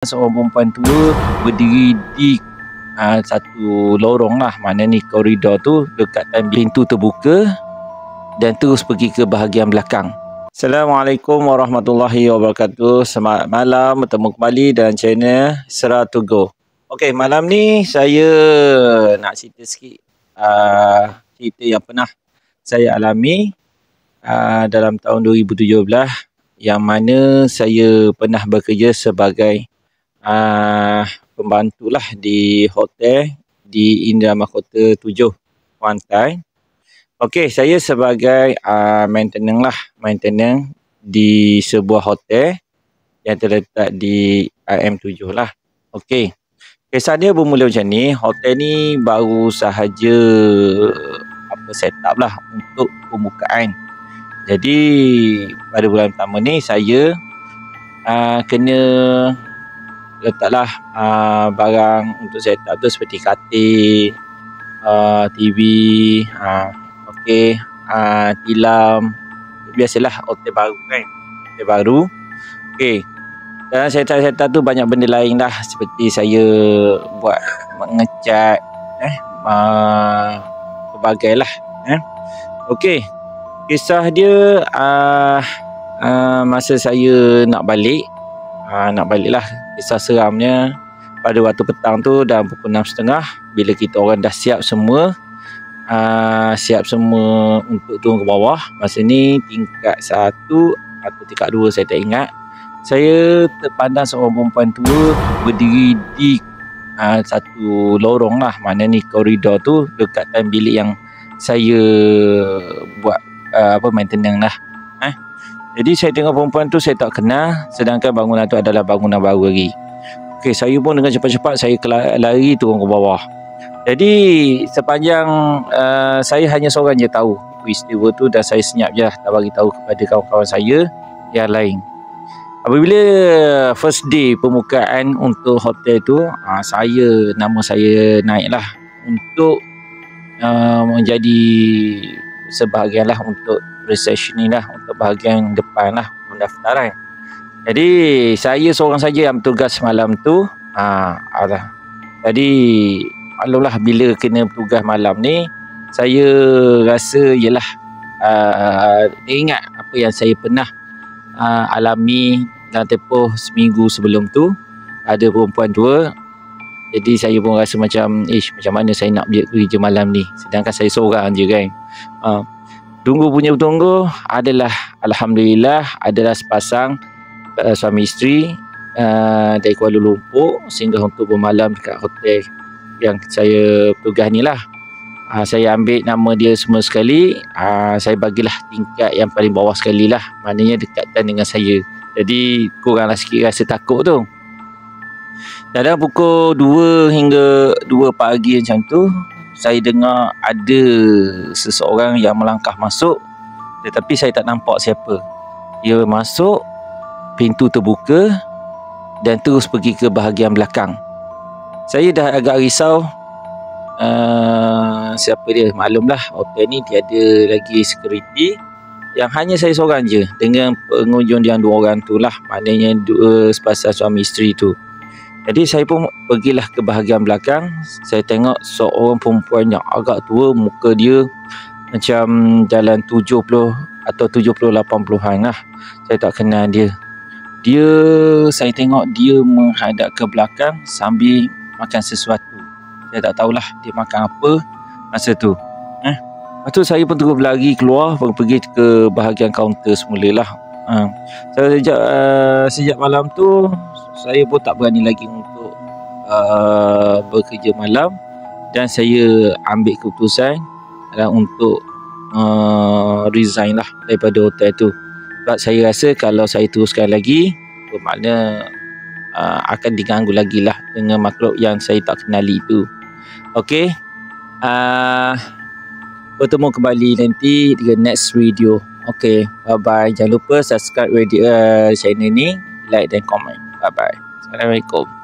Seorang perempuan tua berdiri di satu lorong lah, mana ni koridor tu, dekatan pintu terbuka dan terus pergi ke bahagian belakang. Assalamualaikum warahmatullahi wabarakatuh. Selamat malam, bertemu kembali dalam channel Sera To Go. Okey, malam ni saya nak cerita sikit cerita yang pernah saya alami dalam tahun 2017, yang mana saya pernah bekerja sebagai pembantu lah di hotel di Indah Mahkota 7 Kuantan. Okey, saya sebagai maintenance di sebuah hotel yang terletak di M7 lah. Okey, kisah dia bermula macam ni. Hotel ni baru sahaja set up lah untuk pembukaan. Jadi pada bulan pertama ni saya kena letaklah barang untuk set up tu seperti katil, TV, tilam. Biasalah hotel baru kan, hotel baru. Okey, dalam setup tu banyak benda lain lah, seperti saya buat mengecat pelbagai lah. Okey, kisah dia masa saya nak balik lah, kisah seramnya pada waktu petang tu dalam pukul 6.30, bila kita orang dah siap semua untuk turun ke bawah. Masa ni tingkat 1 atau tingkat 2 saya tak ingat. Saya terpandang seorang perempuan tua berdiri di satu lorong lah, mana ni koridor tu, dekatan bilik yang saya buat maintenance lah. Jadi saya tengok perempuan tu saya tak kenal, sedangkan bangunan tu adalah bangunan baru lagi. Okey, saya pun dengan cepat-cepat saya lari turun ke bawah. Jadi sepanjang saya hanya seorang je tahu peristiwa tu, dan saya senyap je lah, tak bagi tahu kepada kawan-kawan saya yang lain. Apabila first day pembukaan untuk hotel tu, nama saya naiklah untuk menjadi sebahagian lah untuk reception lah, untuk bahagian depan lah pendaftaran. Jadi saya seorang saja yang bertugas malam tu. Jadi maklumlah, bila kena bertugas malam ni, saya rasa ialah ingat apa yang saya pernah alami dalam tempoh seminggu sebelum tu. Ada perempuan tua. Jadi saya pun rasa macam mana saya nak kerja malam ni, sedangkan saya seorang je kan. Tunggu punya bertunggu adalah, alhamdulillah, adalah sepasang suami isteri dari Kuala Lumpur singgah untuk bermalam dekat hotel yang saya tugas ni lah. Saya ambil nama dia semua sekali. Saya bagilah tingkat yang paling bawah sekali lah, maknanya dekatan dengan saya. Jadi kuranglah sikit rasa takut tu. Dalam pukul 2 hingga 2 pagi macam tu, saya dengar ada seseorang yang melangkah masuk, tetapi saya tak nampak siapa. Dia masuk, pintu terbuka dan terus pergi ke bahagian belakang. Saya dah agak risau, siapa dia. Maklumlah, hotel ni tiada lagi security, yang hanya saya seorang je dengan pengunjung yang 2 orang tu lah, maknanya 2 sepasang suami isteri tu. Jadi saya pun pergilah ke bahagian belakang. Saya tengok seorang perempuan yang agak tua, muka dia macam jalan 70 atau 70-80an lah. Saya tak kenal dia. Saya tengok dia menghadap ke belakang sambil makan sesuatu. Saya tak tahulah dia makan apa masa tu. Lepas tu saya pun terus berlari keluar, pergi ke bahagian kaunter semula lah. Sejak malam tu saya pun tak berani lagi untuk bekerja malam, dan saya ambil keputusan untuk resign lah daripada hotel tu. Sebab saya rasa kalau saya teruskan lagi, bermakna akan diganggu lagi lah dengan makhluk yang saya tak kenali tu. Okey, bertemu kembali nanti di next video. Okey, bye bye. Jangan lupa subscribe channel ni, like dan komen. Bye bye. Assalamualaikum.